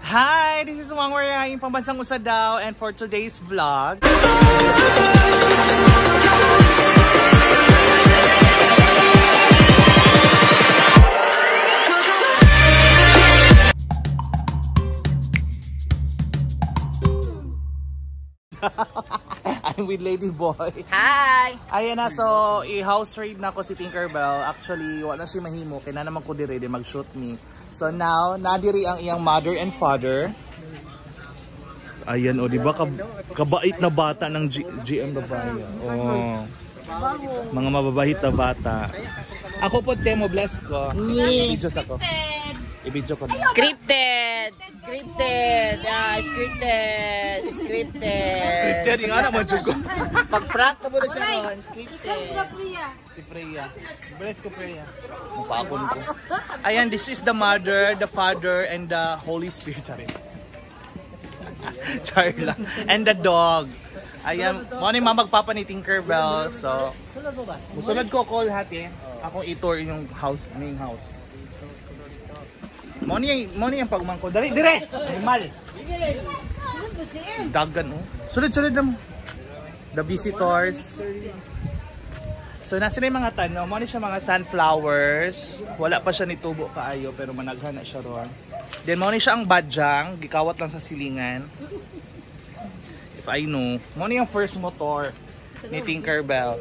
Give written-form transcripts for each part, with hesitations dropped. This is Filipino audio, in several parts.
Hi, this is Wang Waryaing Pambansang Usadaw, and for today's vlog, I'm with Lady Boy. Hi! Ayan na, so i-house raid na ko si Tinkerbell. Actually, wala siya mahimo, kaya naman ko dire mag-shoot me. So now, nadiri ang iyang mother and father. Ayan, o, diba? Kabait na bata ng GM babae. Oh. Mga mababahit na bata. Ako po, Temo, bless ko. I-videos ako. I-video ko na. Scripted! Scripted! Scripted! Scripted! Scripted, yung anak mo, Diyog ko. Pag-prank na mo na siya ron, scripted. Si Freya. Bless ko, Freya. Mapakon ko. Ayan, this is the mother, the father, and the Holy Spirit. Char lang. And the dog. Ayan, mo ni magpapa ni Tinkerbell. So, musunod ko call hati. Akong i-tour yung house, main house. Mo ni yung pagman ko. Dali, dire! Animal! Dagan, oh. Sunod-sunod na mo. The visitors. So, nasa na yung mga tanong. Mo ni siya mga sunflowers. Wala pa siya nitubo kaayo, pero managhan na siya ron. Then, mo ni siya ang badyang. Gikawat lang sa silingan. If I know. Mo ni yung first motor ni Tinkerbell.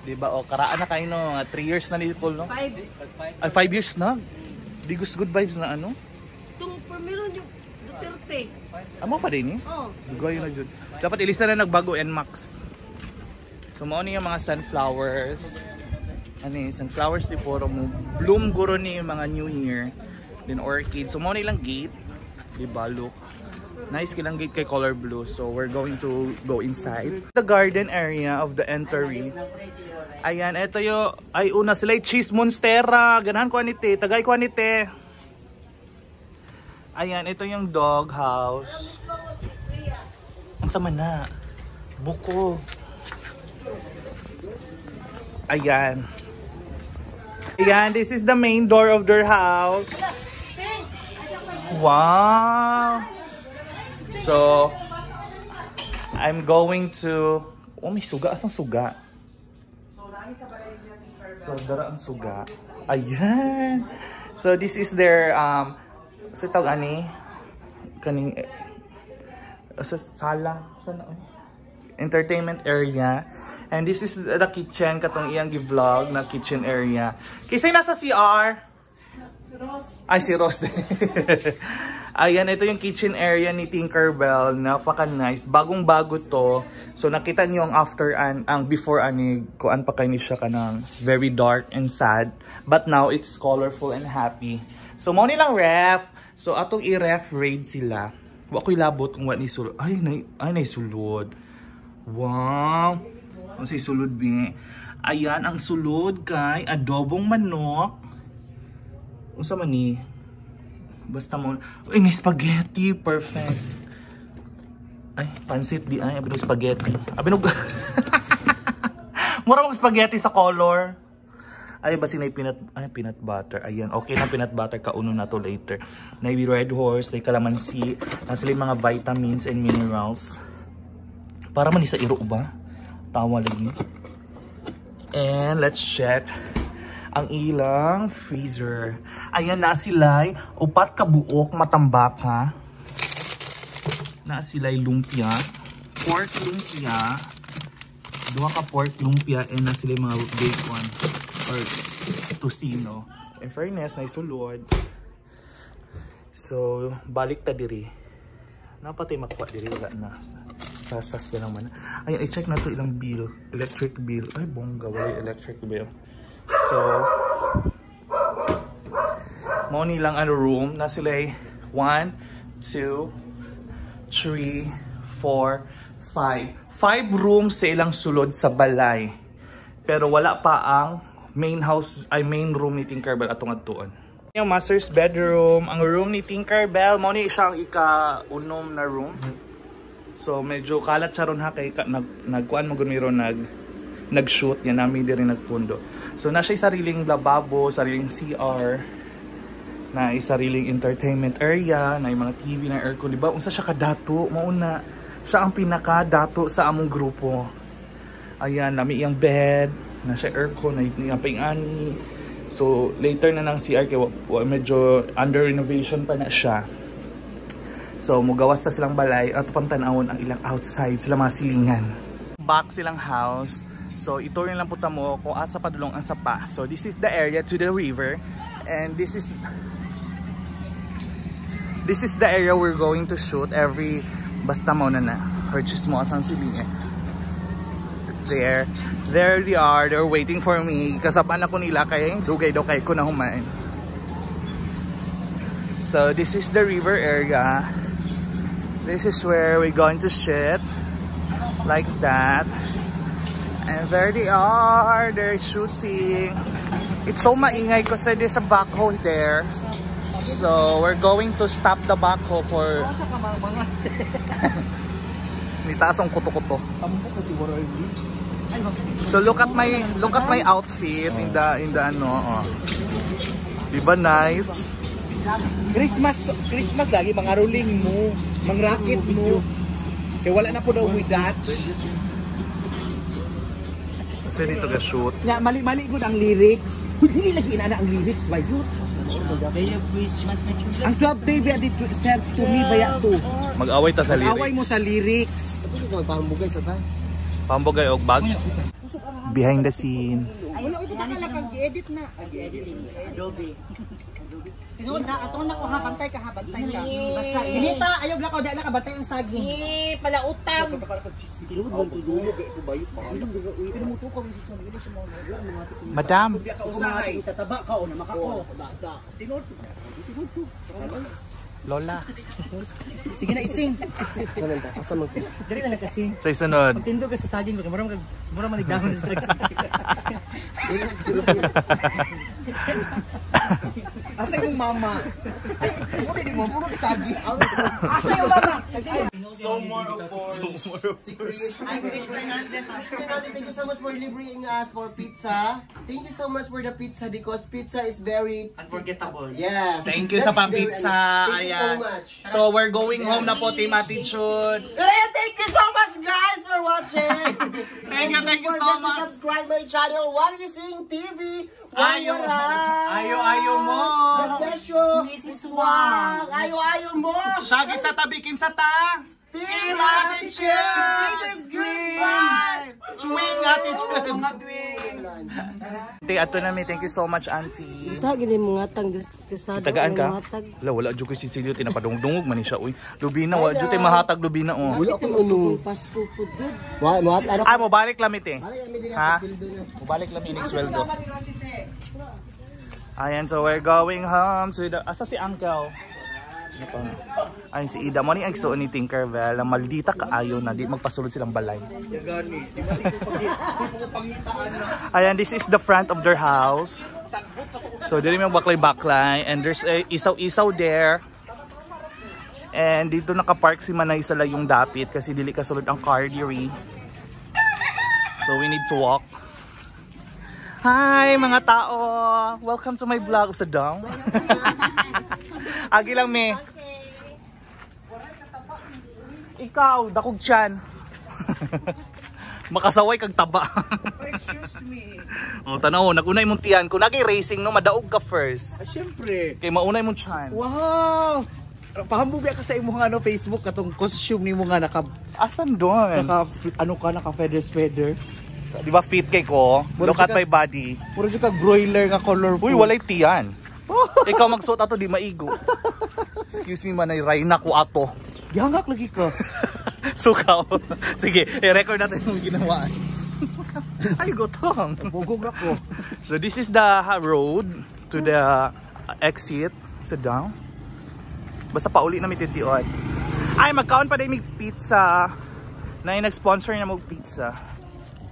Diba? O, karaan na kayo, no? 3 years na nito, no? 5 years na? Di gusto good vibes na ano? Itong permeron yung Duterte. Amo pa din eh? Oo. Dugoy na dyan. Dapat ilista na nagbago NMAX. So mauna yung mga sunflowers. Ano yung sunflowers di puro mo. Bloom guro ni yung mga New Year. Then orchid. So mauna ilang gate. Diba? Look. Nice kilang gate kay color blue. So we're going to go inside. The garden area of the entry. Ayan, ito yung, ay una sila yung cheese monstera, ganahan ko anite, tagay ko anite. Ayan, ito yung dog house. Ang sama na, buko. Ayan. Ayan, this is the main door of their house. Wow. So, I'm going to, oh may suga, asang suga? So, dara ang suga. Ayan. So, this is their, sa tawag ani, kaning, sa sala, sana, entertainment area. And this is the kitchen, katong iyang gi-vlog na kitchen area. Kisay nasa CR? Ay, si Ross. Ayan, ito yung kitchen area ni Tinkerbell. Napaka-nice. Bagong-bago to. So, nakita niyo ang after and ang before ani, kuan pa kayo ni siya kanang very dark and sad. But now, it's colorful and happy. So, mo nilang ref. So, atong i-ref raid sila. Wa ko'y labot kung what ni sulod. Ay, sulod. Wow. Ang say sulod, bi. Ayan, ang sulod kay adobong manok. Unsa man ni? Basta mo. Uy, may spaghetti. Perfect. Ay, pansit di ay. Abinog spaghetti. Abinog. Mura mong spaghetti sa color. Ay, basi na peanut butter. Ayan, okay na peanut butter. Kauno na to later. Na red horse, na calamansi. Nasa mga vitamins and minerals. Para man sa iro ba? Tawa lagi. And let's check ang ilang freezer. Ayan na sila'y upat ka buok matambak ha. Na sila'y lumpia. Pork lumpia. 2 ka pork lumpia and na sila'y mga bacon or tocino. In fairness, na isulod. So, balik ta diri. Napatay makuha diri. Wala na. Sasas na naman. Ayan, i-check na to ilang bill. Electric bill. Ay, bongga. Wala electric bill. So, mo nilang ano room na sila 1, 2, 3, 4, 5. 5 rooms sa ilang sulod sa balay. Pero wala pa ang main house, ay main room ni Tinkerbell atong adtuon. Yung master's bedroom, ang room ni Tinkerbell, mo ni siyang ika-unom na room. So medyo kalat siya ron ha kay nagkuan mo gumiro nag-shoot yan namin din nagpundo. So na siya sariling lababo, sariling CR. na sariling entertainment area, na yung mga TV na aircon, diba? Unsa siya kadato, mauna. Siya ang pinaka-dato sa among grupo. Ayan, nami yung bed, na siya aircon, na yung pingani. So, later na ng CR, kaya medyo under renovation pa na siya. So, mugawas na silang balay at pantanawon ang ilang outside, sila mga silingan. Back silang house. So, ito rin lang puta mo kung asa padulong ang sapa. So, this is the area to the river. And this is the area we're going to shoot every basta mo na purchase mo asang silingan. There they are. They're waiting for me. Kasaban ako nila kay dugay-dugay ko na humain. So, this is the river area. This is where we're going to shoot. Like that. And there they are. They're shooting. It's so maingay kasi there's a backhoe there. So, we're going to stop the backhoe for... Nitaas ang kuto-kuto. So, look at my outfit in the ano. Diba nice? Christmas lagi mga rolling mo, mga racket mo. Kaya wala na po daw with that. Kasi dito ka shoot. Ya, mali-mali gud ang lyrics. Hindi lagi inana ang lyrics by youth. Ang club day ba dito sent to me via to. Mag-away ta sa lyrics. Mag-away mo sa lyrics. Pambugay sa tay. Pambugay og bag. Behind the scenes. Wala ito ka lang kang gi-edit na. Gi-editing Adobe. Tinuod na aton na ko ha bantay ka. Basta inita ayog la ko dala ka bantay ang saging. Ni pala utang. Tinuod mo tudulo kay ko bayot pa. Tinuto ko misis mo gini sa mga. Madam, usahay tataba ka o na makako. Tinuod. Lola. Sige na ising. Asa mo? Diri na nagkasing. Sa isunod. Tindog ka sa saging mura maligdahon sa saging. Asa yung mama? Mura di mo puro saging. Asa yung mama? So more of course. Si Chris. Hi Chris Fernandez. Thank you so much for delivering us for pizza. Thank you so much for the pizza because pizza is very Unforgettable. yes. Thank you sa pang-pizza. Thank you so much. So we're going home na po, Team Attitude. Thank you so much guys for watching. Thank you Don't so forget much. to subscribe my channel Warising TV. Ayo mo. God bless you. Mrs. Wang. Ayo mo. Syagit sa tabikin sa ta. Team Attitude. It is green. Bye. Chewing Attitude. Mga twin. Ato na mi, thank you so much, Auntie. Ita gini mga tang kasado. Tagaan ka? Wala dyo ko si Silio, tinapadungdungog man siya. Uy, lubina, wala dyo tayo mahatag lubina. Wala akong ano. Pasko po dud. Ay, mabalik lamit eh. Ha? Mabalik lamit yung sweldo. Ayan, so we're going home to the... Asa si Uncle? Ayun si Ida. Mo ni agsuon ni Tinkerbell. Maldita kaayo na. Di magpasulod silang balay. Ayan, this is the front of their house. So, dito yung baklay-baklay. And there's a isaw-isaw there. And dito nakapark si Manay sa layong dapit kasi dili kasulod ang car diri. So, we need to walk. Hi mga tao! Welcome to my vlog sa Dong. Agi lang me. Ikaw, dakog tiyan. Makasaway kag taba. Excuse me. O tanaw, nagunay mong tiyan. Kung nagay racing no, madaog ka first. Siyempre. Kay maunay mong tiyan. Wow! Pahambog ka sa imong ano Facebook katong costume nimo nga naka Asan doon? naka feathers. Di ba fit kay ko? Look at my body. Puro jud kag broiler nga color. Uy, walay tiyan. Ikaw magsuot ato di maigo. Excuse me Manay, Rayna ko ato. Gihangak lagi ka. Sukaw. Sige, i-record natin yung ginawa. Ay, gutong. Bugog ra ko. So this is the road to the exit. Sit down. Basta pauli na may titiyon. Ay, magkaon pa din may pizza. Na yung nag-sponsor na mag pizza.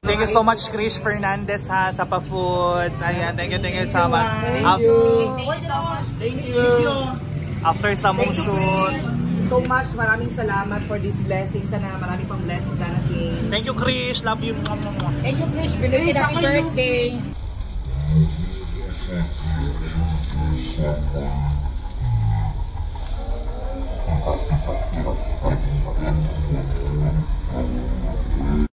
Thank you so much Chris Fernandez ha sa Pa-Foods. Ayan, thank you so much. Thank you. After sa mong shoot. So much, maraming salamat for this blessing. Sana maraming pang blessing darating. Thank you Chris, love you. Thank you Chris, belated happy birthday.